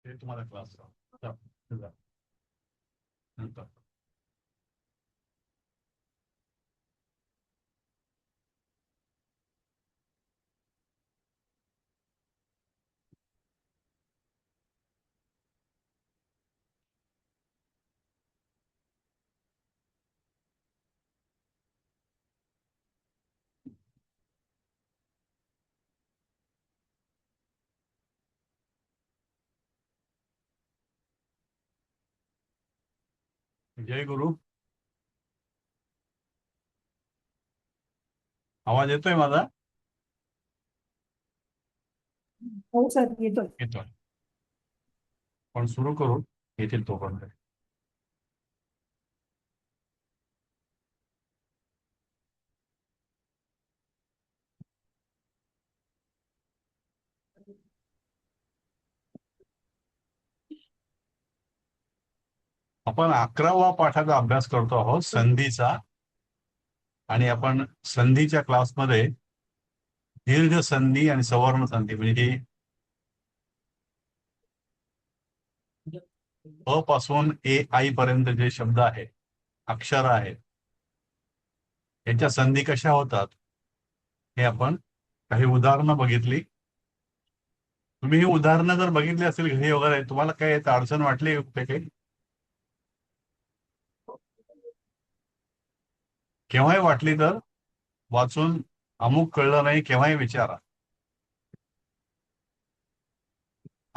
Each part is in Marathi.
ते तुम्हाला क्लास नंतर जय गुरु. आवाज येतोय माझा? हो सर येतोय. येतोय. पण सुरू करू येतील तोपर्यंत. आपण 11वा पाठाचा अभ्यास करतो आहोत संधीचा. आणि आपण संधीच्या क्लासमध्ये दीर्घ संधी आणि सवर्ण संधी म्हणजे अ पासून ए आई पर्यंत जे शब्द आहेत, अक्षर आहेत, यांच्या संधी कशा होतात हे आपण काही उदाहरणं बघितली. तुम्ही ही उदाहरणं जर बघितली असेल घरी वगैरे, तुम्हाला काय यात अडचण वाटली काही? केव्हाही वाटली तर वाचून अमुक कळलं नाही केव्हाही विचारा.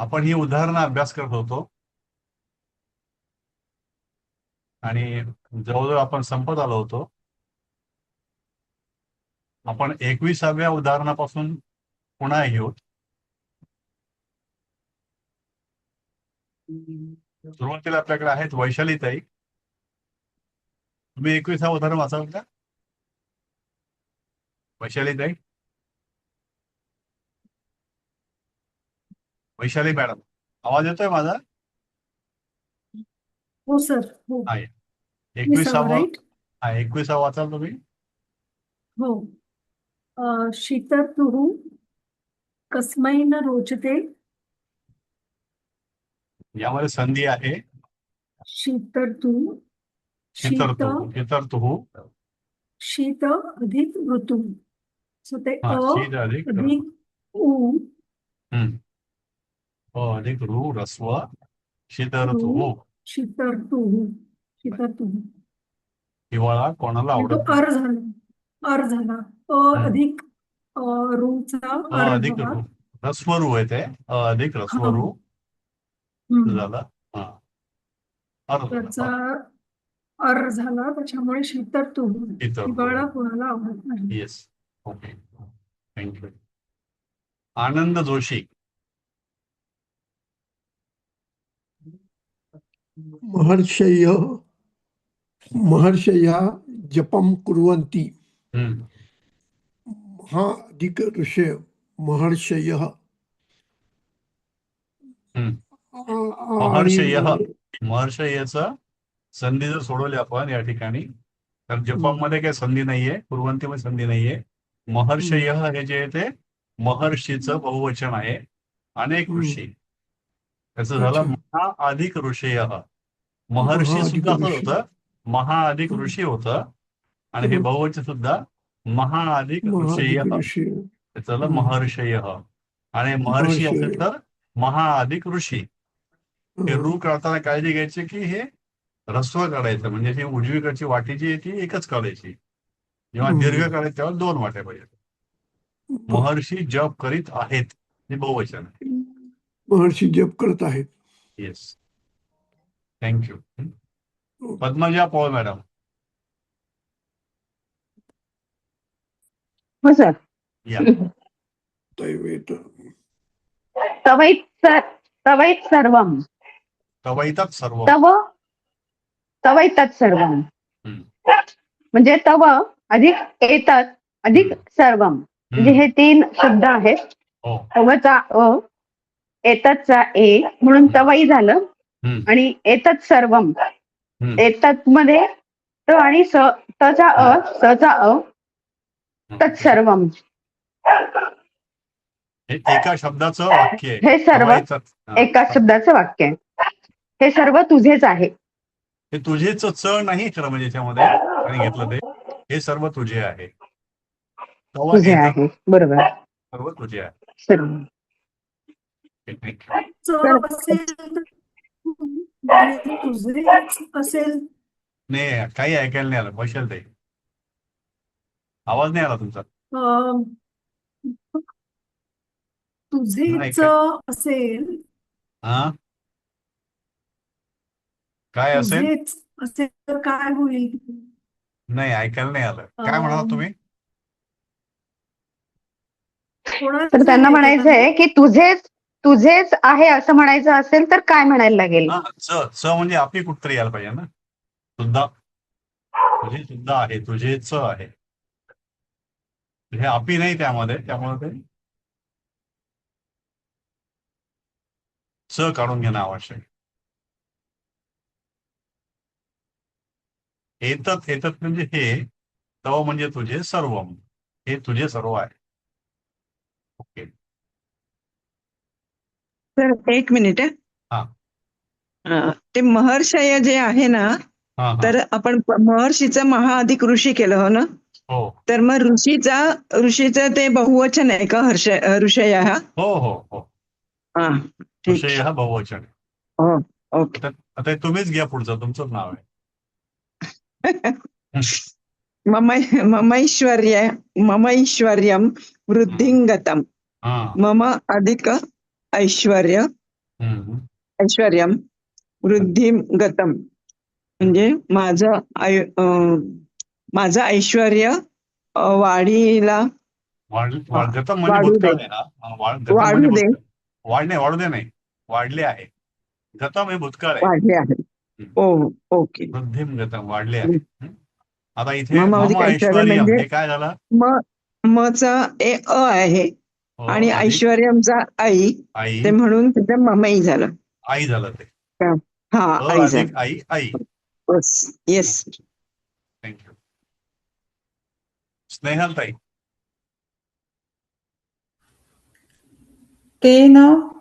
आपण ही उदाहरणं अभ्यास करत होतो आणि जवळजवळ आपण संपत आलो होतो. आपण 21व्या उदाहरणापासून पुन्हा घेऊ. सुरुवातीला आपल्याकडे आहेत वैशालीताई. तुम्ही 21वा उदाहरण वाचाल का वैशालीताई? वैशाली मॅडम, आवाज येतोय माझा? हो सर. हो आहे. 21 21वा. राईट. हा 21वा वाचाल तुम्ही? हो. शीतर्तुः कस्मै न रोचते. यामध्ये संधी आहे शीतर्तुः शीतर्तुः. शीत अधिक ऋतू. सो ते हा, अ शीत अधिक अधिक ऊ अधिक रू रस्व ऋ शीतर्तुः. शीतर्तुः. हिवाळा कोणाला आणि तो आवडत नाही. अर झाला. अर झाला. अ अधिक रूचा अ अर अधिक झाला. रू रस्वरू आहे ते. अ अधिक हा. रस्वरू हम्म. झाला. हा, अर्ध त्याचा झाला. अर झाला, त्याच्यामुळे शीतर्तुः. शीतर्तुः. हिवाळा कोणाला आवडत नाही. Yes. Okay, thank you. Anand Joshi. महर्षयः जपं कुर्वन्ति. हम्म. महाधिक ऋषय महर्षयः. महर्षयः. महर्षयचं संधी जर सोडवली आपण या ठिकाणी, तर जपामध्ये काही संधी नाहीये, कुर्वंतीमध्ये संधी नाहीये. महर्षयः हे जे आहे ते महर्षीचं बहुवचन आहे. अनेक ऋषी, त्याचं झालं महा अधिक ऋषयः. महर्षी सुद्धा असं होतं, महा अधिक ऋषी होतं. आणि हे बहुवचन सुद्धा महा अधिक ऋषयः, त्याचं झालं महर्षयः. आणि महर्षी असेल तर महा अधिक ऋषी. हे रू काढताना काळजी घ्यायची की हे ऱ्हस्व काढायचं, म्हणजे ही उजवीकडची वाटी जी आहे ती एकच काढायची. जेव्हा दीर्घ काढायचं तेव्हा 2 वाट्या पाहिजे. महर्षी जप करीत आहेत हे बहुवचन आहे. महर्षी जप करत आहेत. Yes, thank you. Padmaja Paul madam. हो सर. या. तवैत सर्वम. तवैतत् सर्व. तवैतत् सर्वम म्हणजे तव अधिक एतत् अधिक सर्वम, म्हणजे हे 3 शब्द आहेत. तवचा अ, एततचा ए म्हणून तवई झालं. आणि एतत् सर्वम, एतत् मध्ये त आणि स, तचा अ, 'स' चा अ, 'तत्सर्वम' म्हणजे हे 3 शब्द आहेत. तवचा अ, एततचा ए म्हणून तवई झालं. आणि एतत् मध्ये त आणि स, तचा अ, 'स' चा अ, 'तत्सर्वम'. 'तवैतत् सर्वम' 'तवैतत् सर्वम' 'तवचा अ, 'स' चा अ, 'तत्सर्वम'. हे एका शब्दाचं वाक्य आहे. हे सर्व सवाईचं एका शब्दाचं वाक्य आहे. हे सर्व तुझेच आहे. हे तुझेच नाही खरं म्हणजे याच्यामध्ये आणि घेतलं ते हे सर्व तुझे आहे. तेव्हा तुझे येतात आहे. बरोबर. सर्व तुझे आहे. सर्व. Technique. च असेल तर म्हणजे तुझेच असेल. नाही काही ऐकायला नाही आलं बसेल ते आवाज नाही आला तुमचा. अं, नाही तुझेच काय असेल. हा काय असेल तुझेच असेल तर काय होईल? नाही ऐकायला नाही आलं काय म्हणाला अं, तुम्ही. तर कोणाचे त्यांना नाही का म्हणायचंय की तुझेच आहे असं म्हणायचं असेल तर काय म्हणायला लागेल? हा च म्हणजे आपली कुठतरी यायला पाहिजे ना सुद्धा तुझे सुद्धा आहे तुझेच आहे हे आपी नाही त्यामध्ये त्यामुळे ते स काढून घेणं आवश्यक. येतात येतात म्हणजे हे तव म्हणजे तुझे सर्व हे तुझे सर्व आहे. ओके तर एक मिनिट आहे. हा ते महर्षय जे आहे ना, हा हा तर आपण महर्षीचं महा अधिक ऋषी केलं हो ना, हो तर मग ऋषीचं ते बहुवचन आहे का ऋषय हा? हो हो हो हा, ठीक. विषय हा बहुवचन आहे. हो, ओके. आता आता हे तुम्हीच घ्या पुढचं तुमचंच नाव आहे. ममैश्वर्यम वृद्धिंगतम हा मम अधिक ऐश्वर्य हम्म. ऐश्वर्यम वृद्धिम गतम म्हणजे माझं ऐश्वर्य वाढीला गतम म्हणजे वाढू दे. भूतकाळ आहे गतम म्हणजे वाढू दे. भूतकाळ वाढू दे नाही वाढले आहे. गतम हे भूतकाळ आहे. वाढले आहे. ओ, ओके. वृद्धिम गतम वाढले आहे. आता इथे मम मम अधिक ऐश्वर्य ऐश्वर्यम म्हणजे हे काय झालं. मचा अ आहे हो, आणि अधिक ऐश्वर्यमचा आई, आई ते म्हणून तिथं ममई झालं. आई झालं ते हा, आई अधिक झालं. आई आई. येस. थँक्यू. स्नेहलताई. तेन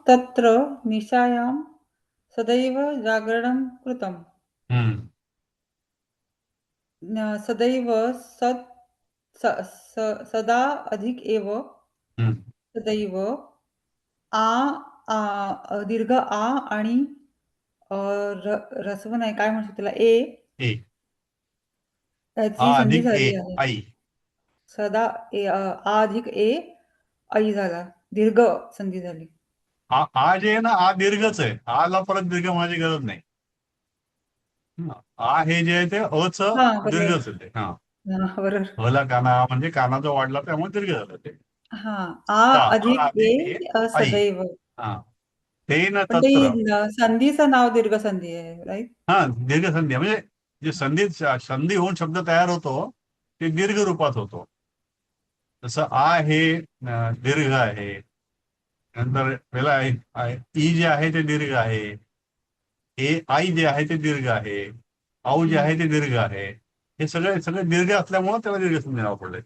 तत्र निशायां सदैव जागरणं कृतं। सदैव सदा अधिक एव सदैव दीर्घ आणि रस्व नाही काय म्हणतो त्याला ए याची संधी अधिक ए झाली आहे. आई सदा अधिक आई झाला दीर्घ संधी झाली. आ जे आहे ना आ दीर्घच आहे. आला परत दीर्घ म्हणायची गरज नाही. आ हे जे आहे ते अच हा बरोबर. दीर्घच आहे ते. हा बरोबर. अला काना म्हणजे कानाचा वाढला त्यामुळे दीर्घ झालं ते. हा आ अधिक ए आई सदैव. हा तेन पण तत्र ते संधीचं नाव दीर्घ संधी आहे राईट. हा दीर्घ संधी म्हणजे जे संधी होऊन शब्द तयार होतो ते दीर्घ रूपात होतो. जसं आ हे दीर्घ आहे. नंतर पहिला ई जे आहे ते दीर्घ आहे. आई जे आहे ते दीर्घ आहे. औ जे आहे ते दीर्घ आहे. हे सगळे दीर्घ असल्यामुळे त्याला दीर्घ संधी नाव पडले.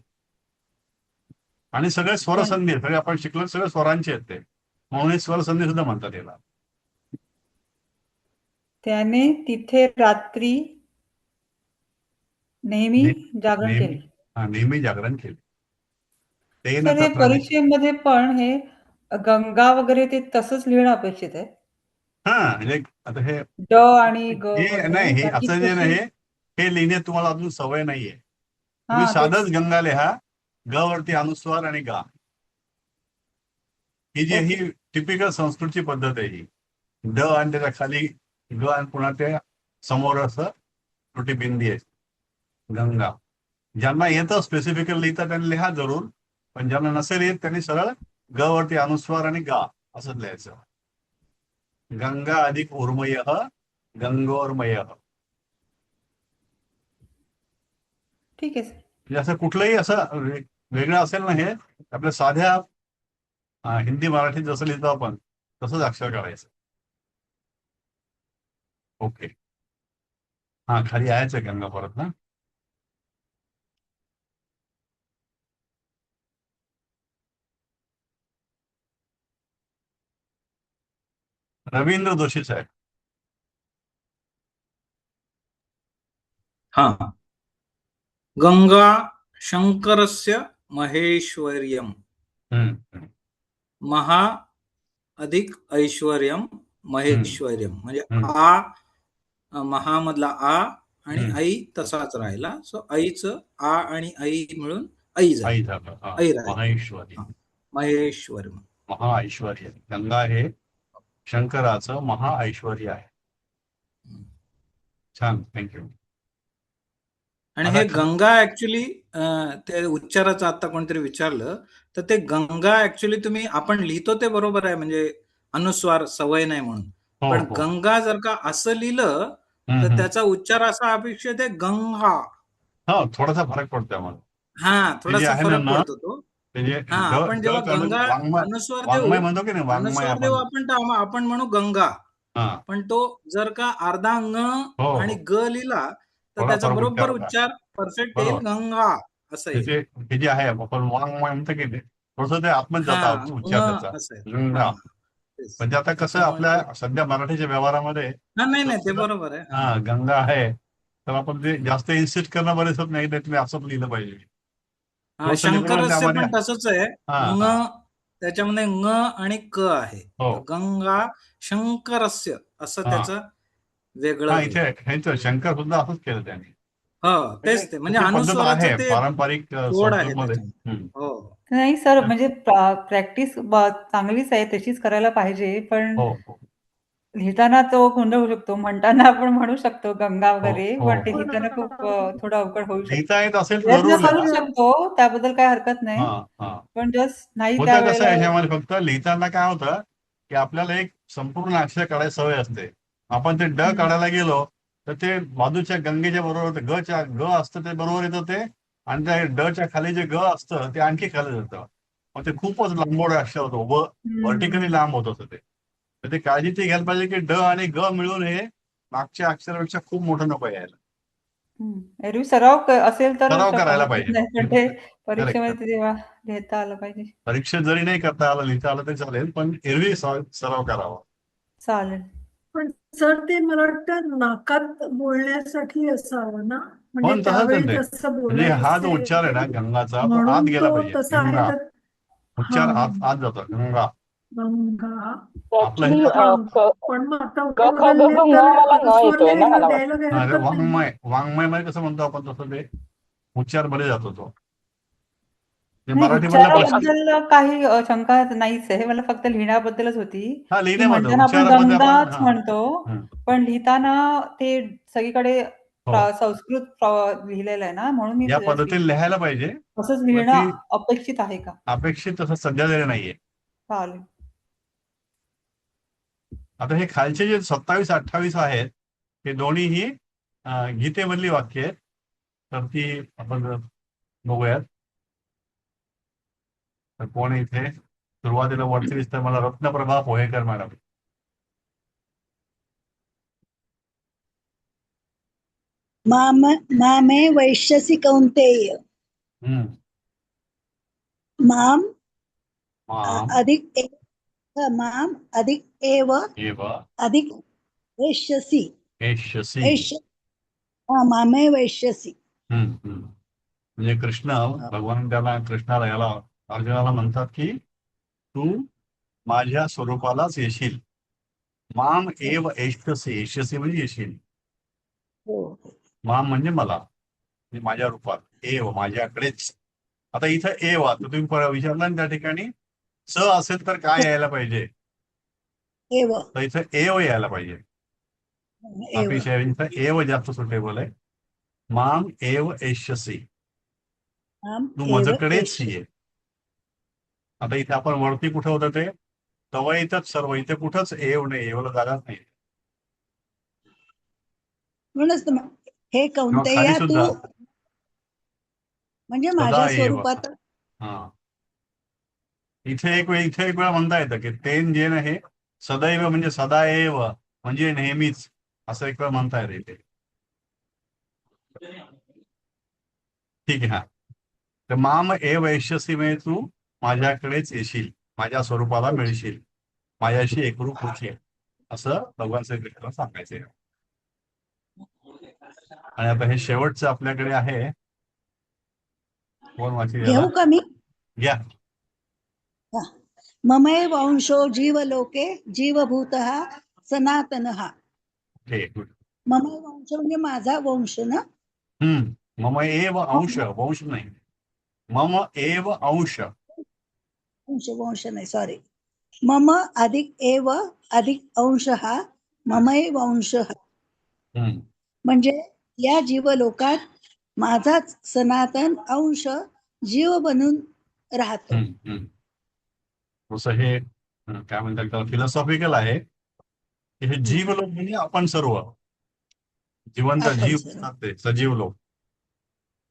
आणि सगळे स्वरसंधी सगळे आपण शिकलो सगळे स्वरांचे आहेत ते म्हणून हे स्वरसंधी सुद्धा म्हणतात याला. त्याने तिथे रात्री नेहमी जागरण नेहमी केले. नेहमी जागरण केले. ते न सर हे तत्र परीक्षेमध्ये पण हे गंगा वगैरे ते तसंच लिहिणं अपेक्षित आहे. हा म्हणजे आता हे ड आणि ग नाही वगैरे हे बाकी असं जे तशी नाही हे लिहिण्यात तुम्हाला अजून सवय नाहीये. तुम्ही हा साधंच तेच. गंगा लिहा ग वरती अनुस्वार आणि गा ही जी ओके. ही टिपिकल संस्कृतची पद्धत आहे ही. ड आणि त्याच्या खाली ग आणि पुन्हा त्या समोर असं छोटी बिंदी आहे गंगा. ज्यांना येतं स्पेसिफिकली लिहिता त्यांनी लिहा जरूर पण ज्यांना नसेल येत त्यांनी सरळ ग वरती अनुस्वार आणि गा असंच लिहायचं. गंगा अधिक उर्मय गंगोर्मय. ठीक आहे सर. म्हणजे असं कुठलंही असं वेगळं असेल ना हे आपल्या साध्या हिंदी मराठीत जसं लिहितो आपण तसंच अक्षर काढायचं. ओके हा खाली यायचं गंगा परत ना. रवींद्र जोशी साहेब. हा. गंगा शंकरस्य महेश्वर्यम, हम्म. महा अधिक ऐश्वर्यम महेश्वर्यम. म्हणजे हम्म. महामधला आ आणि हम्म. आई तसाच राहिला. सो आईचं आ आणि आई मिळून आई झाली. आई झालं. हा. आई राहिली. महेश्वरी, हा. महेश्वरम. महाऐश्वर्य. गंगा हे शंकराचं महाऐश्वर्य आहे. छान, थँक्यू. आणि आता हे गंगा ऍक्च्युली ते उच्चाराचं आता कोणतरी विचारलं तर ते गंगा ऍक्च्युली तुम्ही आपण लिहितो ते बरोबर आहे, म्हणजे अनुस्वार सवय नाही म्हणून. हो, पण हो. गंगा जर का असं लिहिलं तर त्याचा उच्चार असा अपेक्षित आहे गंगा. हा, थोडासा फरक पडतो आम्हाला. हा, ते जे थोडासा आहे फरक ना, पडतो तो. ते जे हा, आपण जेव्हा गंगा अनुस्वार देऊ, वाङ्मय म्हणतो की नाही, वाङ्मय अनुस्वार देऊ आपण तर आपण म्हणू गंगा. हा, पण तो जर का अर्धा हो, आणि हो. ग लिहिला तर थोडा त्याचा फरक बरोबर उच्चार उच्चार परफेक्ट येईल, बरोबर. गंगा असं येईल. हे जे आहे आपण वाङ्मय म्हणतो की नाही, थोडस ते आतमध्ये हा, जातं उच्चार त्याचा. असं आहे. गंगा. हा, तेच. म्हणजे आता कसं त्याच्यामुळे आपल्या सध्या मराठीच्या व्यवहारामध्ये हा, नाही ते बरोबर आहे. हा, गंगा आहे तर आपण ते जास्त इन्सिस्ट करणं बरेच होत नाही, तुम्ही असंच लिहिलं पाहिजे. हा, थोडंसं लिहिलं ना शंकरस्य त्यामध्ये. पण तसंच आहे. हा, त्याच्यामध्ये ङ आणि क आहे. हो. तर गंगा शंकरस्य असं हा. त्याचं वेगळं हा, हे. इथे ह्यांचं शंकर सुद्धा असंच केलं त्यांनी. हो, तेच ते म्हणजे ती पद्धत अनुस्वाराचं आहे ते पारंपरिक जोड आहे संस्कृतमध्ये. त्याच्यामध्ये. हो. नाही सर, म्हणजे प्रॅक्टिस चांगलीच आहे, तशीच करायला पाहिजे. पण हो, हो. लिहिताना तो गोंधळ होऊ शकतो. म्हणताना आपण म्हणू शकतो गंगा वगैरे, हो, पण ते हो. लिहिताना खूप थोडं अवघड होऊ शकतं. लिहिता येत असेल तर प्रयत्न जरूर करू लिहा. शकतो, त्याबद्दल काही हरकत नाही. हा, हा. पण जस्ट नाही होतं कसं त्यावेळेला आहे याच्यामध्ये, फक्त लिहिताना काय होतं की आपल्याला एक संपूर्ण अक्षर काढायची सवय असते. आपण ते ड काढायला गेलो तर ते बाजूच्या गंगेच्या बरोबर ग असतं ते बरोबर येतं ते, आणि त्या ड च्या खाली जे ग असतं ते आणखी खाली जातं. मग ते खूपच लांबोड अक्षर होतो, व्हर्टिकली लांब होत असतं ते. तर ते काळजी ती घ्यायला पाहिजे की ड आणि ग मिळून हे मागच्या अक्षरापेक्षा खूप मोठं नको यायला. एरवी सराव असेल तर सराव करायला हरकत पाहिजे. नाही, पण ते करेक्ट. परीक्षेमध्ये तेव्हा लिहिता आलं पाहिजे. परीक्षेत जरी नाही करता आलं, लिहिता आलं तरी चालेल, पण एरवी सराव करावा. चालेल. पण सर ते मला वाटतं नाकात बोलण्यासाठी असावं ना, म्हणजे पण तसंच आहे त्यावेळी ते. तसं म्हणजे हा जो बोलायचे उच्चार आहे ना गंगाचा, तो आत म्हणून गेला तो पाहिजे. तसा आहे. गंगा तर उच्चार हा, आत जातो. गंगा. गंगा. आपलं ऍक्च्युली हे पण मग आता ग उच्चार ख ग बदलले घ ङ तर मला न अनुस्वार येतोय ना, मला द्यायला काही हरकत नाही. वाङ्मय मध्ये कसं म्हणतो आपण, तसं ते उच्चार मध्ये जातो तो. ते नाही, मराठीमधला प्रश्न. उच्चाराबद्दल काही शंका नाहीच आहे. मला फक्त लिहिण्याबद्दलच होती, हा, की लिहिण्यामध्ये म्हणताना आपण उच्चारामध्ये आपण गंगाच हा. म्हणतो, पण लिहिताना ते सगळीकडे हो. संस्कृत लिहिलेलं आहे ना, म्हणून मी या सजेस्ट पद्धतीने केलं. लिहायला पाहिजे. तसंच ती लिहिणं अपेक्षित आहे का? अपेक्षित तसं सध्या तरी नाहीये. चालेल. आता हे खालचे जे 27-28 आहेत हे दोन्हीही गीतेमधली वाक्य आहेत. तर ती आपण बघूयात. तर कोण इथे सुरुवातीला वरती दिसतं मला, रत्नप्रभा पोहेकर मॅडम. मामे वैश्यसि कौन्तेय, माम अधिक माम अधिक एव अधिक वैश्यसि. मामे वैश्यसि. म्हणजे कृष्ण भगवान कृष्णाला याला अर्जुनाला म्हणतात की तू माझ्या स्वरूपालाच येशील. माम एव एष्यसी. एष्यसी म्हणजे येशील. माम म्हणजे मला, म्हणजे माझ्या रूपात. एव माझ्याकडेच. आता इथं एव तर तुम्ही विचारला ना त्या ठिकाणी स असेल तर काय यायला पाहिजे, तर इथं एव यायला पाहिजे. इथं एव जास्त सुटेबल आहे. माम एव एष्यसी. तू माझ्याकडेच ये. आता इथे आपण वरती कुठं होतं ते तव इथंच सर्व, इथे कुठंच एव नाही, एवढं जागाच नाही. म्हणूनच हे कौंतेया तू म्हणजे माझ्या स्वरूपात. हा, इथे एक वेळा म्हणता येतं की तेन जेन हे सदैव म्हणजे सदाएव म्हणजे नेहमीच, असं एक वेळा म्हणता येतं इथे. ठीक आहे. हा, तर माम एव एष्यसी म्हणजे तू माझ्याकडेच येशील, माझ्या स्वरूपाला मिळशील, माझ्याशी एकरूप होशील. असं भगवान श्रीकृष्णाला सांगायचंय. आणि आता हे शेवटचं आपल्याकडे आहे. कोण वाचेल याला? घेऊ का मी? घ्या. हा. ममैव वंशो जीवलोके जीवभूतः सनातनः. Okay, good. ममैव वंश म्हणजे माझा वंश ना. मम एव अंश, वंश नाही. मम एव अंश. वंश नाही, सॉरी. मम अधिक एव अधिक अंशः ममैव वंशः. म्हणजे या जीवलोकात माझाच सनातन अंश जीव बनून राहतो. जसं हे काय म्हणतात त्याला, फिलॉसॉफिकल आहे की हे जीव लोक म्हणजे आपण सर्व जिवंत आपण जीव सर्व. असतात ते सजीव लोक.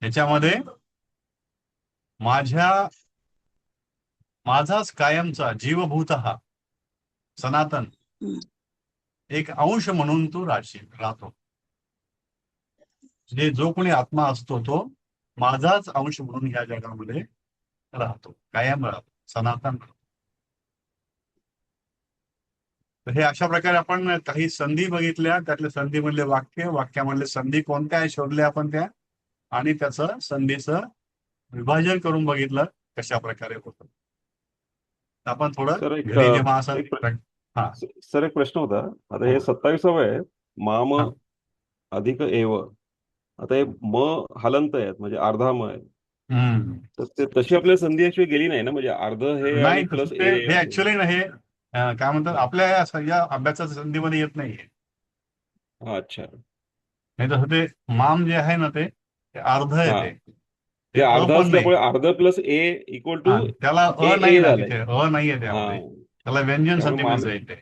याच्यामध्ये माझाच कायमचा जीवभूत हा सनातन हम्म. एक अंश म्हणून तो राहतो. म्हणजे जो कोणी आत्मा असतो तो माझाच अंश म्हणून या जगामध्ये राहतो, कायम राहतो, सनातन राहतो. तर हे अशा प्रकारे आपण काही संधी बघितल्या, त्यातल्या संधीमधले वाक्यामधले संधी कोणत्या आहे शोधल्या आपण त्या, आणि त्याचं संधीचं विभाजन करून बघितलं कशा प्रकारे होतं. आपण थोडं सर घरी जेव्हा असं हा सर एक प्रश्न होता. आता हे 27वे आहे, माम हा. अधिक एव. आता हे म हलंत आहेत म्हणजे अर्धा म आहे. तर ते तशी आपल्याला संधी ऍक्च्युली गेली नाही ना, म्हणजे अर्ध हे आणि नाही, प्लस तसं हे ऍक्च्युअली ना हे काय म्हणतात आपल्या या अभ्यासाच्या संधीमध्ये येत नाहीये. अच्छा, नाही तसं ते माम जे आहे ना ते अर्ध हा. येते, ते ते अर्ध पण नाही. असल्यामुळे अर्ध प्लस ए इक्वल टू त्याला ए नाही ना, झालंय. तिथे नाहीये हा, त्यामध्ये, त्याला व्यंजन त्यामुळे संधीमध्ये येते.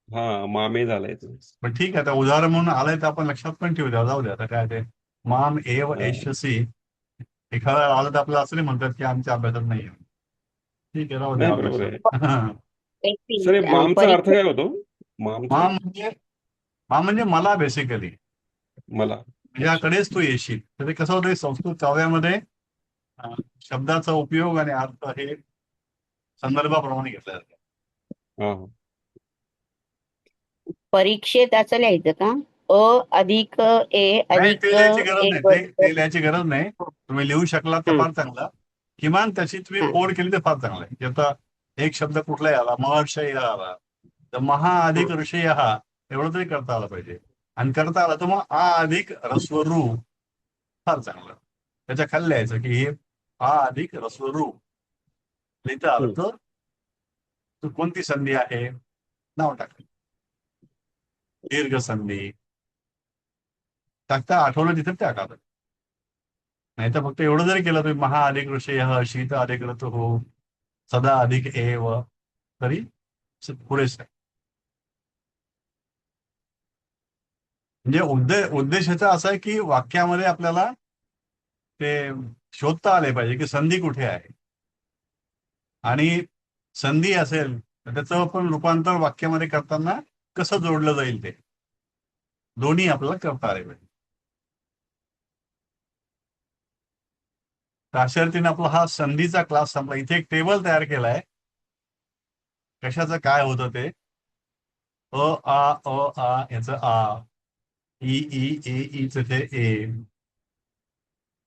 हा, मामे झालंय ते. पण ठीक आहे, आता उदाहरण म्हणून आलंय तर आपण लक्षात पण ठेवू द्या, जाऊ द्या. आता काय ते माम एव हा. एष्यसी एखादा आलं तर आपल्याला असं नाही म्हणतात की आमच्या अभ्यासात नाही. ठीक आहे, राहू द्या नाही, बरोबर आहे. लक्षात. सर हे मामचा अर्थ काय होतो? मामचा माम म्हणजे मला, बेसिकली मला. तुझ्याकडेच तू येशील. तर ते कसं होतं, संस्कृत काव्यामध्ये शब्दाचा उपयोग आणि अर्थ हे संदर्भाप्रमाणे घेतला जातो. हा. परीक्षेत असं लिहायचं का? अ अधिक ए नाही, अधिक ते लिहायची गरज एक नाही, वर्ग. ते लिहायची गरज नाही. तुम्ही लिहू शकला तर फार चांगला. किमान त्याची तुम्ही हा. फोड केली तर फार चांगलं आहे. की आता एक शब्द कुठलाही आला, महर्षय आला तर महा अधिक ऋषय हा एवढं तरी करता आलं पाहिजे. आणि करता आलं तर मग आ अधिक रस्वरू फार चांगलं. त्याच्या खाली लिहायचं की हे आ अधिक रस्वरू लिहिता आलं तर कोणती संधी आहे नाव टाका. दीर्घ संधी टाकता आठवलं तिथे टाका. नाही तर फक्त एवढं जरी केलं तुम्ही, महा अधिक ऋषय शीत अधिक ऋतू हो सदा अधिक एव, तरी पुरेच आहे. म्हणजे उद्देशाचा असा आहे की वाक्यामध्ये आपल्याला ते शोधता आले पाहिजे की संधी कुठे आहे. आणि संधी असेल तर त्याचं पण रूपांतर वाक्यामध्ये करताना कसं जोडलं जाईल ते दोन्ही आपल्याला करता आले पाहिजे. तर अशा रीतीने आपला हा संधीचा क्लास संपला. इथे एक टेबल तयार केलाय कशाचं काय होतं ते. अ आ याचं आ, ई ईचं ते ए.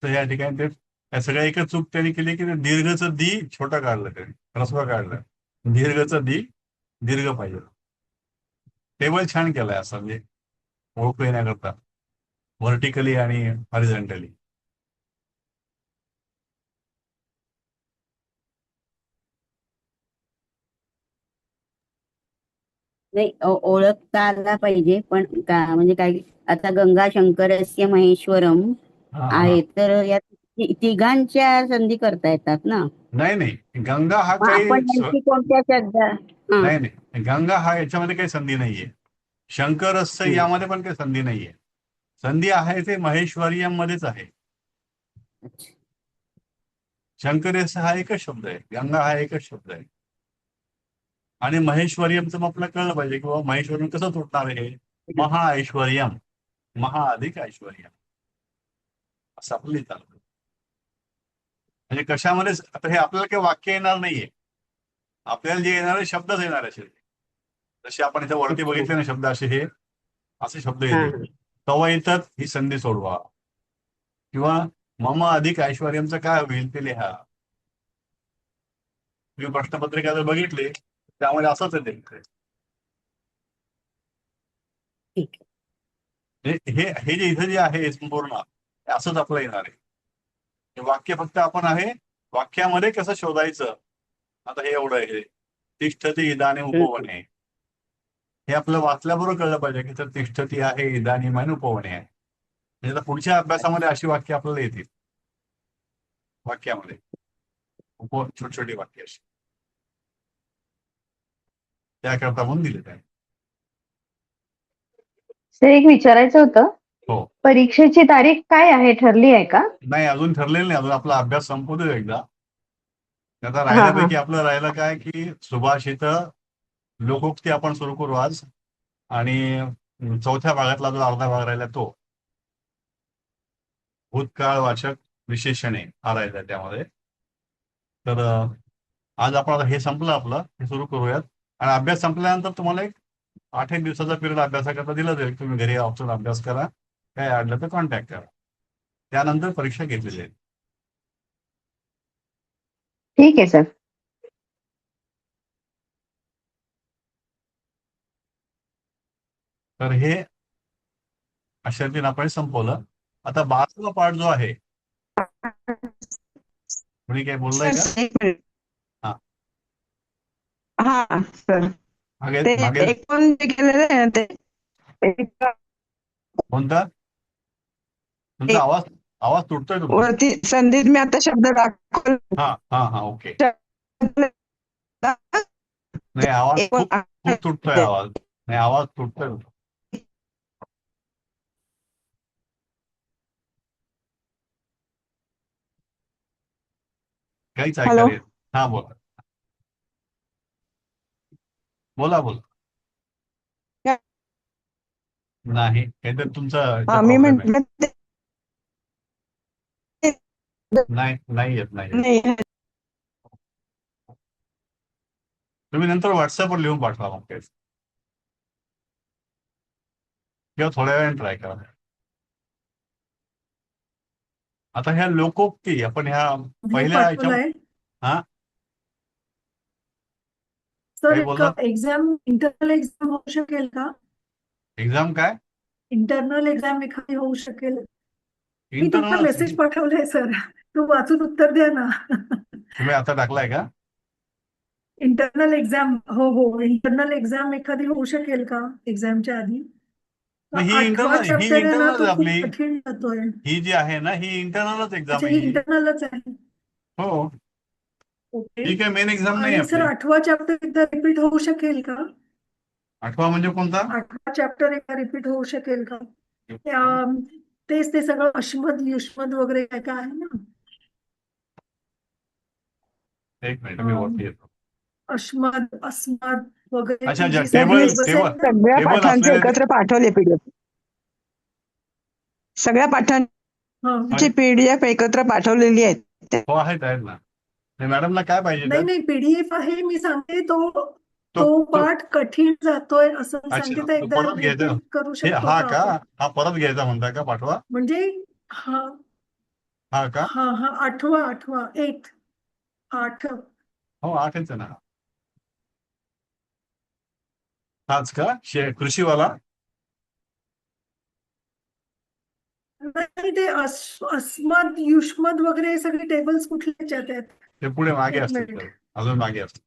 तर या ठिकाणी ते या सगळ्या एकच चूक त्यांनी केली की दीर्घचं दी छोटं काढलं, त्यांनी ह्रस्व काढलं. दीर्घचं दी दीर्घ पाहिजे. टेबल छान केलाय असं, म्हणजे ओळखू येण्याकरता व्हर्टिकली आणि हॉरिझॉन्टली. नाही, ओळखता आला पाहिजे, पण म्हणजे काय, आता गंगा शंकरस्य महेश्वरम आहे, तर या तिघांच्या संधी करता येतात ना. नाही, गंगा हा मग काही आपण नेमकी कोणत्या शब्द? नाही, गंगा हा याच्यामध्ये काही संधी नाहीये. शंकरस्य यामध्ये पण काही संधी नाहीये. संधी आहे ते महेश्वरियम मध्येच आहे. शंकरस्य हा एकच शब्द आहे, गंगा हा एकच शब्द आहे. आणि महेश्वरियमचं मग आपल्याला कळलं पाहिजे की बाबा महेश्वरियम कसं तुटणार आहे. महा ऐश्वर्यम, महा अधिक ऐश्वर्यम असं आपलं लिहिता आलं. म्हणजे कशामध्ये आता हे आपल्याला काही वाक्य येणार नाहीये, आपल्याला जे येणार आहे शब्दच येणार असेल. जसे आपण इथे वरती बघितले ना शब्द असे शब्द हा येते. तवा येतात ही संधी सोडवा. किंवा मम अधिक ऐश्वर्यमचं काय होईल ते लिहा. तुम्ही प्रश्नपत्रिका जर बघितली त्यामध्ये असंच आहे ते. ठीक हे जे इथं जे आहे हे संपूर्ण हे असंच आपलं येणार आहे. हे वाक्य फक्त आपण आहे वाक्यामध्ये कसं शोधायचं. आता हे एवढं आहे. तिष्ठती इदानीम उपवने, हे आपलं वाचल्याबरोबर कळलं पाहिजे की तर तिष्ठती आहे इदानीम आणि उपवने आहे. म्हणजे आता पुढच्या अभ्यासामध्ये अशी वाक्य आपल्याला येतील वाक्यामध्ये. छोटी छोटी वाक्य अशी त्याकरता म्हणून दिलेत आहे. सर, एक विचारायचं होतं. हो. परीक्षेची तारीख काय आहे, ठरली आहे का? नाही, अजून ठरलेलं नाही. अजून आपला अभ्यास संपू दे एकदा. आता हा राहिल्यापैकी आपलं राहिलं काय की सुभाषित लोकोक्ती आपण सुरू करू आज. आणि चौथ्या भागातला जो अर्धा भाग राहिला तो भूतकाळवाचक विशेषणे हा राहिला त्यामध्ये. तर आज आपण आता हे संपलं आपलं, हे सुरू करूयात. आणि अभ्यास संपल्यानंतर तुम्हाला एक 8-1 दिवसाचा पिरियड अभ्यासाकरता दिला जाईल. तुम्ही घरी ऑप्शन अभ्यास करा, काय अडलं तर कॉन्टॅक्ट करा. त्यानंतर परीक्षा घेतली जाईल. ठीक आहे सर. तर हे अशा रीतीने आपण संपवलं. आता 12वा पार्ट जो आहे, कोणी काय बोललाय का? सर, एक मिनिट. हा. हा सर, मागे ते मागे एकूण जे केलेलं आहे ना, ते कोणता तुमचा आवाज आवाज तुटतोय तुमचा. वरती संधीत मी आता शब्द दाखवला. हा हा हा ओके. नाही, आवाज खूप खूप तुटतोय आवाज. नाही, आवाज तुटतोय. काहीच हॅलो? ऐकायला येत. हा बोला बोला बोला. नाही, काहीतरी तुमचा हा, मी प्रॉब्लेम आहे. म्हंटल नाही नाही येत नाही येत. नाही. तुम्ही नंतर व्हॉट्सअपवर लिहून पाठवा मग तेच, किंवा थोड्या वेळाने ट्राय करा. आता ह्या लोकोक्ती आपण ह्या पहिल्या ह्याच्या पाठवलाय. हा सर, काय एक बोललात? एक्झाम, इंटरनल एक्झाम होऊ शकेल का? एक्झाम काय? इंटरनल एक्झाम एखादी होऊ शकेल? मी तुम्हाला इंटरनल मेसेज पाठवलाय सर, तू वाचून उत्तर द्या ना. तुम्ही आता टाकलाय का? इंटरनल एक्झाम, हो हो, इंटरनल एक्झाम एखादी होऊ शकेल का एक्झामच्या आधी? ही 8वा इंटरनल चॅप्टर आहे ना, तो खूप आपली कठीण जातोय. ही जी आहे ना ही इंटरनलच एक्झाम अच्छा, आहे ही ही. इंटरनलच आहे. हो, ओके. ही काय मेन एक्झाम नाही आणि सर, आपली. 8वा चॅप्टर एकदा रिपीट होऊ शकेल का? 8वा म्हणजे कोणता? 8वा चॅप्टर एकदा रिपीट होऊ शकेल का? तेच ते सगळं अश्मद युष्मद वगैरे काय काय आहे ना. एक मिनिट मी वरती येतो. अश्मद अस्मद वगैरे अच्छा, ती जी सर, टेबल मी syllabus आहे ना. सगळ्या टेबल पाठांचे असलेले एकत्र पाठवले पीडीएफ. सगळ्या पाठांची हा. पीडीएफ एकत्र पाठवलेली आहेत. हो आहेत ना. नाही, मॅडमला काय पाहिजे नाही तर? नाही, पीडीएफ आहे, मी सांगते तो तो तो तो- पाठ कठीण जातोय असं मी अच्छा, सांगते, तर तो एकदा परत घ्यायचा. रिपीट करू हे शकतो हा का का? आपण? हा परत घ्यायचा म्हणताय का पाठवा? म्हणजे हा हा का? हा हा 8वा 8 हो 8च आहे ना. हाच का कृषीवाला? नाही, ते अस्मद युष्मद वगैरे सगळे टेबल्स कुठल्याच आहेत? ते पुढे मागे एक असतील मिनिट. तर. अजून मागे असतील.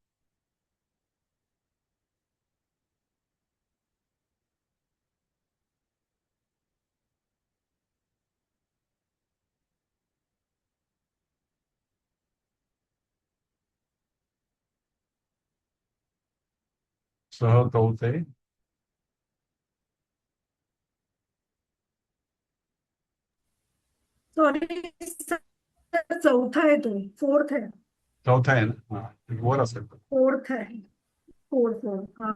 सहकौते सॉरी, चौथा आहे, तो 4th आहे. चौथा आहे ना. हा वर असेल तर. 4th आहे. 4th हा.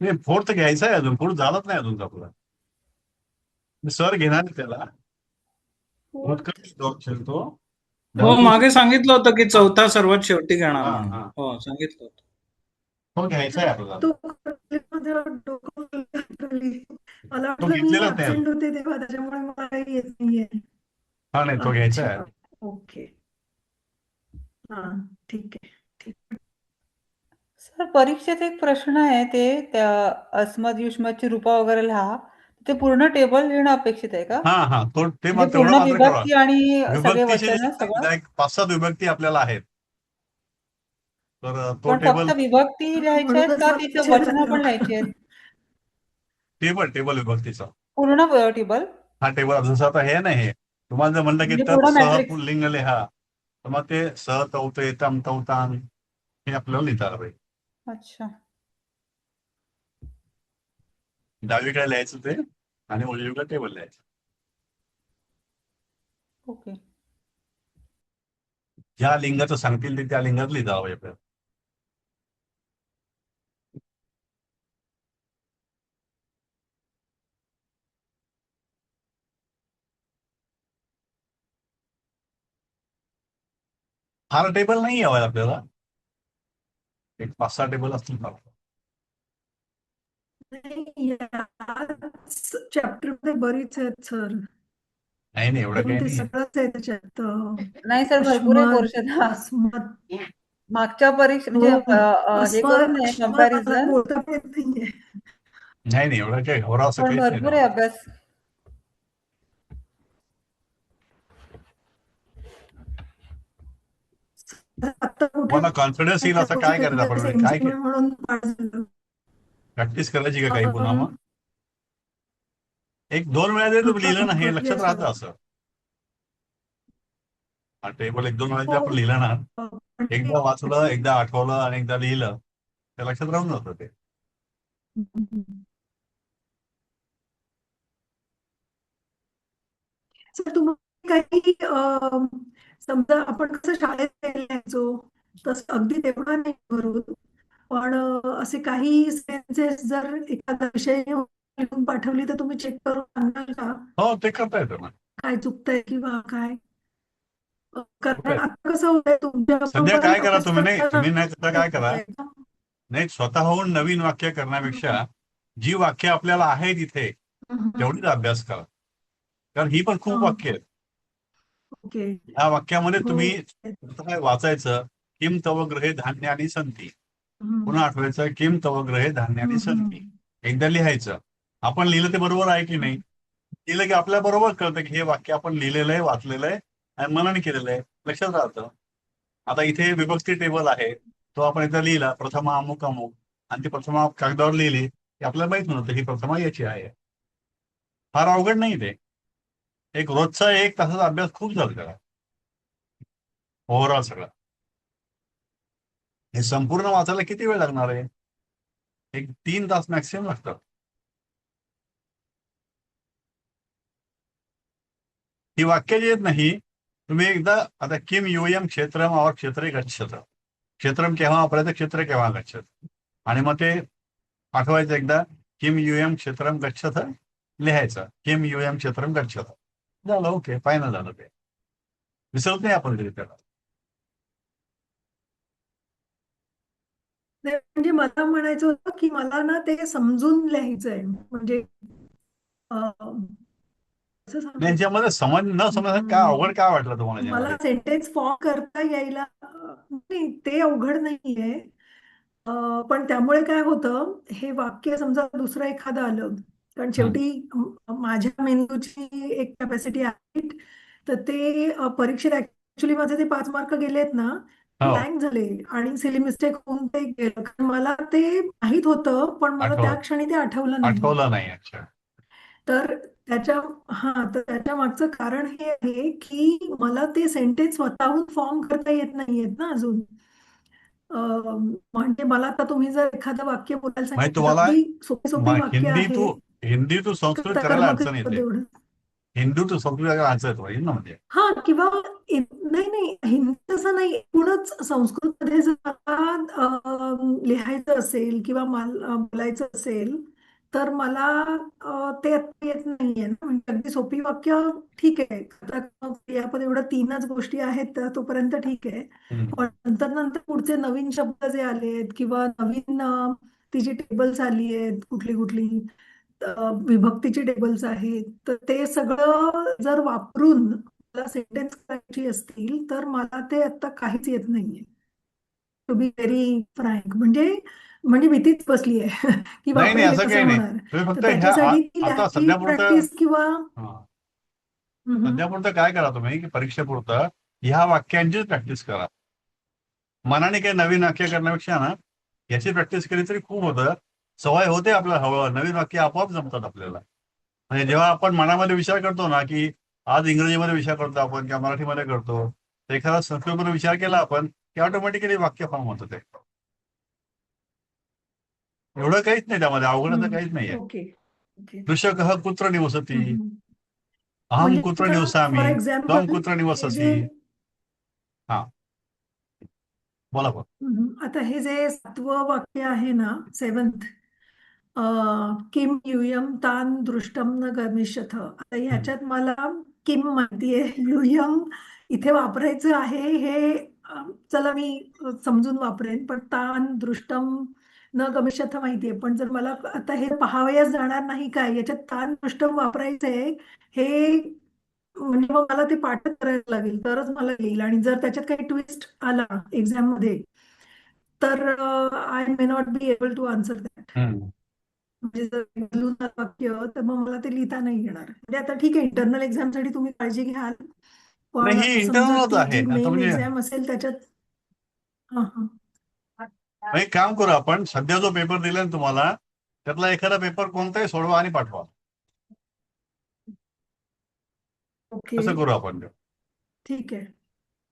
नाही, 4th घ्यायचा आहे अजून. पुढे झालंच नाही अजून आपला. मी सर घेणार त्याला. 4th. भूतकाळ खेळतो हो, मागे सांगितलं होतं की चौथा सर्वात शेवटी घेणार हा, म्हणून. हा. हो, सांगितलं होतं. तो घ्यायचा आहे आपल्याला. तो मध्ये डोकं खाली. मला तो वाटलं मी घेतलेलाच नाही ऍबसेंट होते तेव्हा, त्याच्यामुळे मला काही येत नाहीये. हा, नाही तो घ्यायचा आहे. अच्छा, ओके. हा, ठीक आहे. सर, परीक्षेत एक प्रश्न आहे, ते त्या अस्मद युष्मतची रूपं वगैरे लिहा. ते पूर्ण टेबल लिहिणं अपेक्षित आहे का? हा हा, तो ते म्हणजे तेवढं पूर्ण मात्र करा. विभक्ती आणि सगळे विभक्तीचे वचन सगळं? एक 5-7 विभक्ती आपल्याला आहेत. तर तो पण टेबल फक्त विभक्ती लिहायच्या आहेत का तिथे वचनं पण लिहायची आहेत? टेबल विभक्तीचा पूर्ण टेबल? हा टेबल जसं आता हे नाही, हे तुम्हाला जर म्हणलं की म्हणजे तप पूर्ण सह मॅट्रिक्स? पुल्लिंग लिहा, तर मग ते स तौते तम तौतान हे आपल्याला लिहिता आलं पाहिजे. अच्छा. डावीकडे लिहायचं ते आणि उजवीकडे टेबल लिहायचं. ओके. ज्या लिंगाचं सांगतील ते त्या लिंगात लिहिता हवं आपल्याला. फार टेबल नाही हवं आपल्याला, एक 5-6 टेबल असतील फार. चॅप्टर मध्ये बरीच आहेत सर. नाही एवढं काही ते नाही. सगळंच आहे त्याच्यात. नाही सर, भरपूर आहे पोर्शन. अस्मद, मागच्या परीक्षा म्हणजे हो, हे करून नये अस्मद मला कंपॅरिझन, बोलता पण येत नाहीये. नाही एवढं काही घबरा असं पण काहीच नाही भरपूर आहे त्याला. अभ्यास. आता कुठे तुम्हाला कॉन्फिडन्स येईल असं काय करायचं आपण, काय म्हणून पाठ झालं. प्रॅक्टिस करायची का काही पुन्हा मग? 1-2 वेळा जरी तुम्ही लिहिलं ना, हे लक्षात राहतं असं. हा टेबल 1-2 वेळा जरी आपण लिहिलं ना, एकदा वाचलं, एकदा आठवलं आणि एकदा लिहिलं, तर लक्षात राहून जातं ते. सर, तुम्हाला काही समजा आपण कसं शाळेत लिहायचो तसं अगदी तेवढा नाही करू, पण असे काही सेन्सेस जर एखादा विषय लिहून पाठवली तर तुम्ही चेक करून सांगाल का हो, ते करता येतं ना. काय चुकतंय किंवा काय? कारण आता कसं होतंय तुमच्या सध्या काय करा अभ्यास तुम्ही करताना नाही सध्या काय करा, नाही स्वतःहून नवीन वाक्य करण्यापेक्षा जी वाक्य आपल्याला आहेत इथे तेवढीच अभ्यास करा. कारण ही पण खूप वाक्य आहेत. ओके. या वाक्यामध्ये हो. तुम्ही काय वाचायचं, किम तव ग्रहे धान्यानी संती. पुन्हा आठवायचं, किम तव ग्रहे धान्यानी संती. एकदा लिहायचं. आपण लिहिलं ते बरोबर आहे की नाही, लिहिलं की आपल्या बरोबर कळतं की हे वाक्य आपण लिहिलेलं आहे, वाचलेलं आहे आणि मनन केलेलं आहे, लक्षात राहतं. आता इथे विभक्ती टेबल आहे, तो आपण इथं लिहिला, प्रथमा अमुक अमुक, आणि ती प्रथमा कागदावर लिहिली की आपल्याला माहित नव्हतं ही प्रथमा याची आहे. फार अवघड नाही ते. एक रोजचा 1 तासाचा अभ्यास खूप झाला त्याला, ओव्हरऑल सगळा. हे संपूर्ण वाचायला किती वेळ लागणार आहे? 3 तास मॅक्सिमम लागतात. ही वाक्य जी आहेत नाही, तुम्ही एकदा आता किम यूयम क्षेत्रम और क्षेत्रे गच्छत, क्षेत्रम केव्हा वापरायचं, क्षेत्र केव्हा गच्छत, आणि मग ते आठवायचं एकदा, किम यूयम क्षेत्रम गच्छत लिहायचं, किम यूयम क्षेत्रम गच्छत झालं. ओके, फायनल झालं. ते विसरत नाही आपण तरी त्याला. म्हणजे मला म्हणायचं होतं की मला ना ते समजून लिहायचंय, म्हणजे याच्यामध्ये समज न समज काय अवघड काय वाटलं तुम्हाला? मला सेंटेन्स फॉर्म करता यायला नाही, ते अवघड नाहीये. पण त्यामुळे काय होतं, हे वाक्य समजा दुसरं एखादं आलं, कारण शेवटी माझ्या मेंदूची एक कॅपॅसिटी आहे, तर ते परीक्षेत ऍक्च्युली माझे ते 5 मार्क गेलेत ना, ब्लँक झाले आणि सिली मिस्टेक होऊन ते गेलं. कारण मला ते माहित होतं, पण मला त्या क्षणी ते आठवलं नाही. अच्छा. तर त्याच्या मागचं कारण हे आहे की मला ते सेंटेन्स स्वतःहून फॉर्म करता येत नाहीयेत ना अजून. म्हणजे मला आता तुम्ही जर एखादं वाक्य बोलायला सांगितलं, तुम्हाला अगदी सोपी वाक्य आहे, हिंदी टू संस्कृत करायला अडचण येते. हिंदी टू संस्कृत करायला अडचण येईल ना, म्हणजे हा, किंवा नाही हिंदी तसं नाही, एकूणच संस्कृतमध्ये जर मला लिहायचं असेल किंवा बोलायचं असेल तर मला ते आता येत नाहीये ना. म्हणजे अगदी सोपी वाक्य ठीक आहे, कर्ता क्रियापद एवढं 3च गोष्टी आहेत तर तोपर्यंत ठीक आहे. पण नंतर नंतर पुढचे नवीन शब्द जे आलेत किंवा नवीन तिची टेबल्स आली आहेत कुठली कुठली विभक्तीची टेबल्स आहेत, तर ते सगळं जर वापरून मला सेंटेन्स करायची असतील तर मला ते आता काहीच येत नाहीये. टू बी व्हेरी फ्रँक, म्हणजे म्हणजे भीतीच बसली आहे की नाही बापरे नाही, हे असं कसं काही नाही. होणार. तुम्ही तर फक्त त्याच्यासाठी ती आता लिहायची सध्यापुरतं प्रॅक्टिस किंवा सध्यापुरतं काय करा तुम्ही की परीक्षेपुरतं ह्या वाक्यांचीच प्रॅक्टिस करा. मनाने काही नवीन वाक्य करण्यापेक्षा ना याची प्रॅक्टिस केली तरी खूप होतं. सवय होते आपल्याला, हळूहळू नवीन वाक्य आपोआप जमतात आपल्याला. म्हणजे जेव्हा आपण मनामध्ये विचार करतो ना की आज इंग्रजीमध्ये विचार करतो आपण किंवा मराठीमध्ये करतो, तर एखादा संस्कृतमध्ये विचार केला आपण की ऑटोमॅटिकली वाक्य फॉर्म होतं ते. एवढं काहीच नाही त्यामध्ये, अवघड असं काहीच नाहीये. Okay okay. कृषकः कुत्र निवसति, अहम म्हणजे कुत्र आता निवसामि, फॉर त्वं एक्झाम्पल कुत्र हे निवससि. जे हा, बोला बोला. आता हे जे 7वं वाक्य आहे ना, 7th, किम यूयम तान दृष्टम न गमिष्यथ. आता ह्याच्यात मला किम माहितीये, यूयम इथे वापरायचं आहे हे चला मी समजून वापरेन, पण तान दृष्टम न गमिष्यथ माहितीये. पण जर मला आता हे पाहावयास जाणार नाही काय, याच्यात तान दृष्टम वापरायचंय हे, म्हणजे मग मला ते पाठच करायला लागेल तरच मला येईल. आणि जर त्याच्यात काही ट्विस्ट आला एक्झाम मध्ये तर I may not be able to answer that. म्हणजे जर बदलून आलं वाक्य तर मग मला ते लिहिता नाही येणार. म्हणजे आता ठीक आहे, इंटरनल एक्झामसाठी तुम्ही काळजी घ्याल, नाही, पण ही समजा इंटरनलच ती आहे जी आता. मेन म्हणजे एक्झाम असेल त्याच्यात हा हा एक काम करू आपण, सध्या जो पेपर दिलाय ना तुम्हाला त्यातला एखादा पेपर कोणताही सोडवा आणि पाठवा. ओके कसं करू आपण ते? ठीक आहे.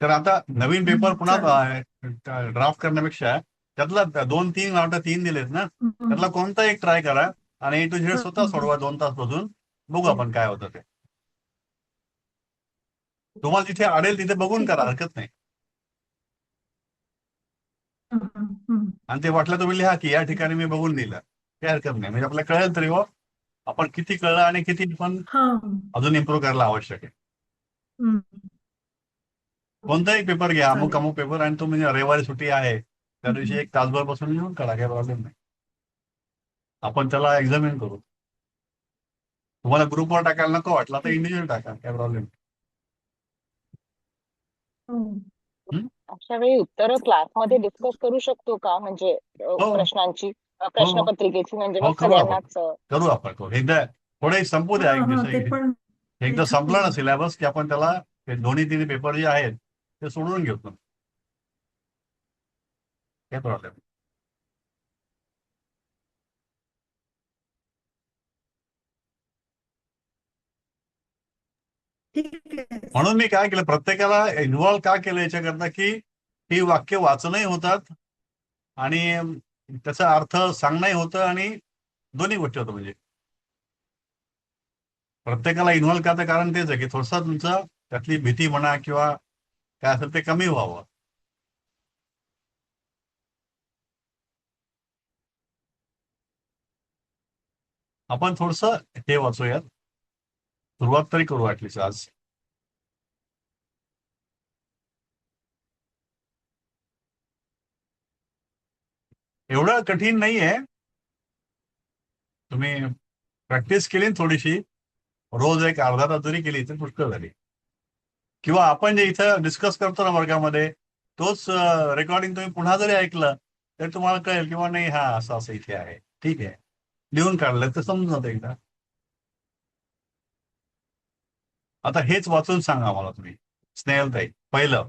तर आता नवीन पेपर पुन्हा चालेल. ड्राफ्ट करण्यापेक्षा त्यातला 2-3 आवडा 3 दिलेत ना, त्यातला कोणता एक ट्राय करा आणि A to Z स्वतः सोडवा 2 तास बसून. बघू आपण काय होतं ते. तुम्हाला जिथे अडेल तिथे बघून ठीक करा, आहे. हरकत नाही. हम्म. आणि ते वाटलं तुम्ही लिहा की या ठिकाणी मी बघून लिहिलं, काही हरकत नाही. म्हणजे आपल्याला कळेल तरी हो आपण किती कळलं आणि किती पण हा अजून इम्प्रूव्ह करायला आवश्यक आहे. हम्म. कोणताही पेपर घ्या, अमुक चालेल. अमुक पेपर, आणि तुम्ही रविवारी सुट्टी आहे त्या दिवशी 1 तासभर बसून लिहून काढा, काही प्रॉब्लेम नाही. आपण त्याला एक्झामिन करू. तुम्हाला ग्रुपवर टाकायला नको वाटला तर इंडिव्हिज्युअल टाका, काय प्रॉब्लेम हम्म. नाही. अशा वेळी उत्तरं क्लासमध्ये डिस्कस करू शकतो का? म्हणजे हो प्रश्नांची, हो प्रश्नपत्रिकेची, म्हणजे हो, मग सगळ्यांनाच करू आपण एकदा. थोडे संपू द्या एक हा दिवस. ते पण एकदा संपला ना सिलेबस की आपण त्याला ते 2-3 पेपर जे आहेत ते सोडून घेतो, काय प्रॉब्लेम. ठीक आहे. म्हणून मी काय केलं, प्रत्येकाला इन्व्हॉल्व का केलं याच्याकरता की ही वाक्य वाचनही होतात आणि त्याचा अर्थ सांगणंही होतं आणि दोन्ही गोष्टी होतं. म्हणजे प्रत्येकाला इन्व्हॉल्व करतं कारण तेच आहे की थोडंसं तुमचं त्यातली भीती म्हणा किंवा काय असेल ते कमी व्हावं. आपण थोडंसं हे वाचूयात, सुरुवात तरी करू ऍटलीस्ट आज. एवढं कठीण नाहीये, तुम्ही प्रॅक्टिस केली ना थोडीशी, रोज एक अर्धा तास जरी केली तर पुष्कळ झाली. किंवा आपण जे इथं डिस्कस करतो ना वर्गामध्ये, तोच रेकॉर्डिंग तुम्ही पुन्हा जरी ऐकलं तर तुम्हाला कळेल किंवा नाही, हा असं असं इथे आहे, ठीक आहे, लिहून काढलं तर समजून जातं एकदा. आता हेच वाचून सांगा मला तुम्ही, स्नेहलताई. पहिलं,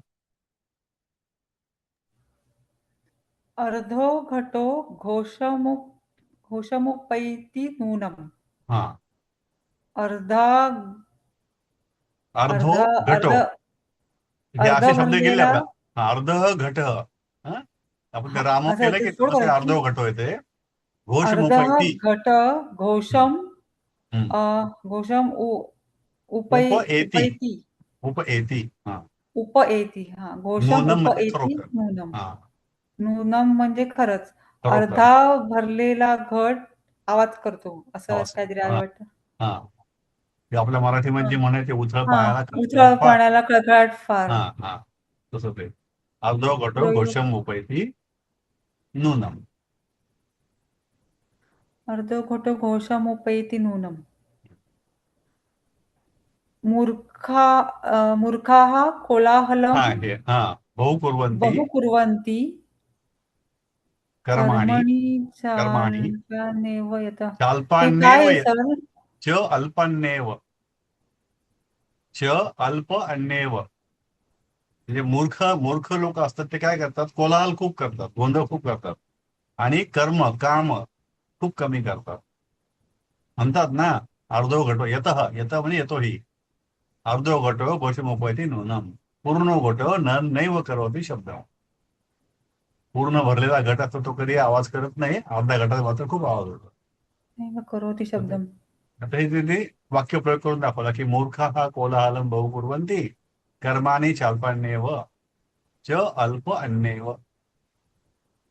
अर्धो घटो घोषमुपैति नूनम. हा, अर्धा अर्धो अर्ध घटो, अर्ध हे अर्ध असे शब्द गेले भरलेला. आपल्या. हा, अर्ध घट, हा, आपण ते हा, रामो असं केलं ते की सोड तसे करायची. अर्धो घटो येते. घोष अर्ध मुपैती, घट घोषम घोषम उपएती, उपैति उपएती, हा, उपएती. हा, घोषम नूनम म्हणजे उपएती खरोखर. नूनम. हा, नूनम म्हणजे खरंच. खरोखर. अर्धा भरलेला घट आवाज करतो असं आवाज काहीतरी आहे हा वाटतं. हा ते आपल्या मराठीमध्ये जे हां. म्हणायचे उथळ हां. पायाला उथळ खळखळाट फार. पाण्याला खळखळाट फार. हा हा तसं ते अर्धो घटो प्रयोग घोषम उपैती नूनम. अर्धो घोटो घोषमुपैति नूनम्. मूर्खाः कोलाहलं हा हे हा बहु कुर्वन्ति बहु कुर्वन्ति कर्माणि कर्माणि चाल्पानेव यतः. हे चाल्पान्नेव काय आहे सर? च अल्पान्नेव च अल्प अन्नेव. म्हणजे मूर्ख मूर्ख लोक असतात ते काय करतात, कोलाहल खूप करतात, गोंधळ खूप करतात आणि काम खूप कमी करतात. म्हणतात ना अर्धो घटो यतः म्हणजे येतोही अर्धो घटो घोषमुपैति नूनम. पूर्ण घटो नैव करोति शब्द. पूर्ण भरलेला घट असतो तो कधी आवाज करत नाही, अर्ध्या घटात मात्र खूप आवाज होतो. नैव करोति शब्दम्. आता हे तिथे वाक्य प्रयोग करून दाखवला की मूर्खा हा कोलाहलम बहु कुर्वन्ति कर्माणि चाल्पान्नेव च अल्प अन्नेव.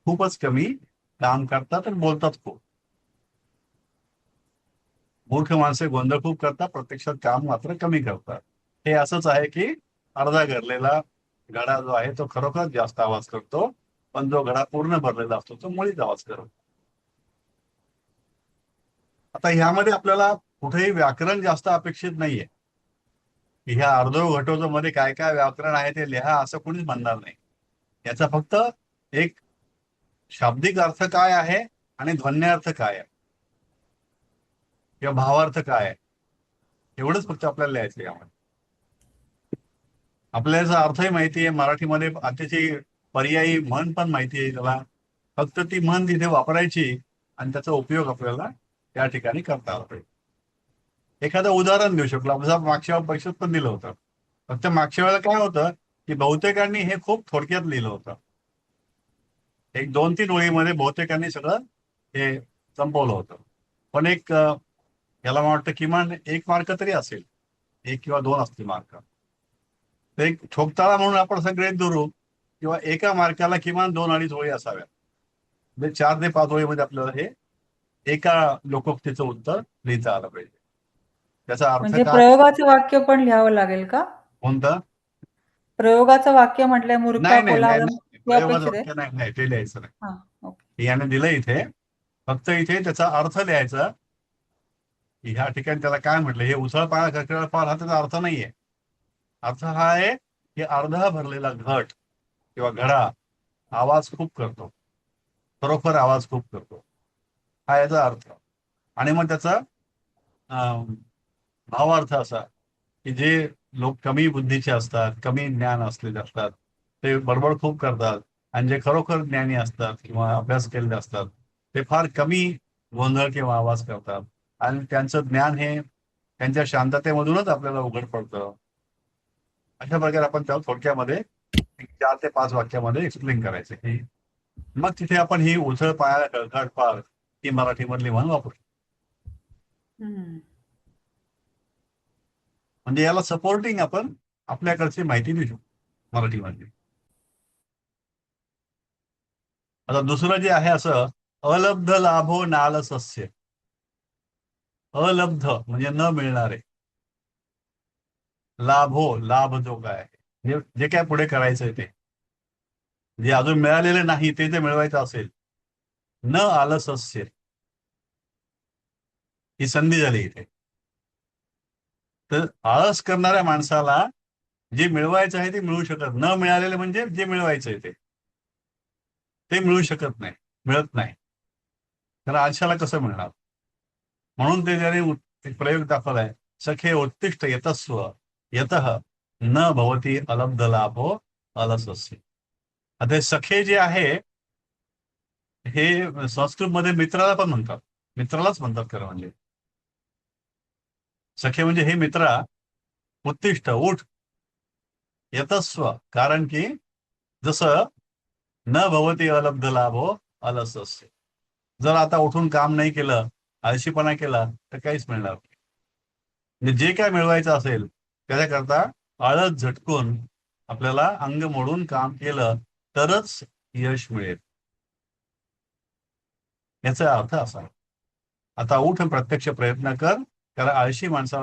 खूपच कमी काम करतात आणि बोलतात खूप. मूर्ख माणसे गोंधळ खूप करतात, प्रत्यक्षात काम मात्र कमी करतात. हे असंच आहे की अर्धा भरलेला घडा जो आहे तो खरोखर जास्त आवाज करतो, पण जो घडा पूर्ण भरलेला असतो तो मुळीच आवाज करतो. आता ह्यामध्ये आपल्याला कुठेही व्याकरण जास्त अपेक्षित नाहीये. ह्या अर्धो घटोचं मध्ये काय काय व्याकरण आहे ते लिहा असं कोणीच म्हणणार नाही. याचा फक्त एक शाब्दिक अर्थ काय आहे आणि ध्वन्यार्थ काय आहे किंवा भावार्थ काय आहे एवढंच फक्त आपल्याला लिहायचं यामध्ये. आपल्याला याचा अर्थही माहिती आहे, मराठीमध्ये त्याची पर्यायी म्हण पण माहिती आहे त्याला. फक्त ती म्हण तिथे वापरायची आणि त्याचा उपयोग आपल्याला त्या ठिकाणी करता आला पाहिजे. एखादं उदाहरण देऊ शकलो आपण, मागच्या परीक्षेत पण दिलं होतं. फक्त मागच्या वेळेला काय होतं की बहुतेकांनी हे खूप थोडक्यात लिहिलं होतं. 1-2-3 ओळीमध्ये बहुतेकांनी सगळं हे संपवलं होतं. पण एक याला मला वाटतं किमान 1 मार्क तरी असेल, 1 किंवा 2 असतील मार्क. तर एक ठोकताळा म्हणून आपण सगळे धरू किंवा एका मार्काला किमान 2-2.5 ओळी असाव्यात. म्हणजे 4 ते 5 ओळीमध्ये आपल्याला हे एका लोकोक्तीचं उत्तर लिहिता आलं पाहिजे. त्याचा अर्थ म्हणजे काय प्रयोगाचं वाक्य पण लिहावं लागेल का? कोणतं? प्रयोगाचं वाक्य म्हटलंय मूर्खा नाही कोलाहलम ते प्रयोगाचं अपेक्षित आहे? वाक्य नाही ते लिहायचं नाही. हां, ओके. याने दिलं इथे, फक्त इथे त्याचा अर्थ लिहायचा. ह्या ठिकाणी त्याला काय म्हटलं, हे उसळ पाळा खळखळाट फार हा त्याचा अर्थ नाहीये. अर्थ हा आहे की अर्धा भरलेला घट किंवा घडा आवाज खूप करतो, खरोखर आवाज खूप करतो, हा याचा अर्थ. आणि मग त्याचा भावार्थ असा की जे लोक कमी बुद्धीचे असतात, कमी ज्ञान असलेले असतात, ते बडबड खूप करतात आणि जे खरोखर ज्ञानी असतात किंवा अभ्यास केलेले असतात ते फार कमी गोंधळ किंवा आवाज करतात आणि त्यांचं ज्ञान हे त्यांच्या शांततेमधूनच आपल्याला उघड पडतं. अशा प्रकारे आपण त्या थोडक्यामध्ये 4 ते 5 वाक्यामध्ये एक्सप्लेन करायचं की मग तिथे आपण ही उसळ पायाला खळखळाट फार ही मराठीमधली म्हण वापरू. हम्म. म्हणजे याला सपोर्टिंग आपण आपल्याकडची माहिती देऊ शकतो मराठीमध्ये. आता दुसरं जे आहे असं अलब्ध लाभो नाल सस्य. अलब्ध म्हणजे न मिळणारे, लाभो लाभ जो काय आहे जे काय पुढे करायचंय ते जे अजून मिळालेले नाही ते जे मिळवायचं असेल, न आलं सस्य ही संधी झाली इथे. तर आळस करणाऱ्या माणसाला जे मिळवायचं आहे ते मिळू शकत, न मिळालेलं म्हणजे जे मिळवायचंय ते मिळू शकत नाही, मिळत नाही. तर आळशाला कसं मिळणार? म्हणून ते त्याने एक प्रयोग दाखवलाय, सखे उत्तिष्ठ यतस्व यतः न भवती अलब्ध लाभो अलसस्य. आता हे सखे जे आहे हे संस्कृतमध्ये मित्राला पण म्हणतात, मित्रालाच म्हणतात खरं म्हणजे. सखे म्हणजे हे मित्रा, उत्तिष्ठ उठ, यतस्व कारण की जसं न भवती अलब्ध लाभो अलसस्य, जर आता उठून काम नाही केलं, आळशीपणा केला तर काहीच मिळणार नाही. म्हणजे जे काय मिळवायचं असेल त्याच्याकरता आळस झटकून आपल्याला अंग मोडून काम केलं तरच यश मिळेल, याचा अर्थ असा. आता उठ आणि प्रत्यक्ष प्रयत्न कर, कारण आळशी माणसाला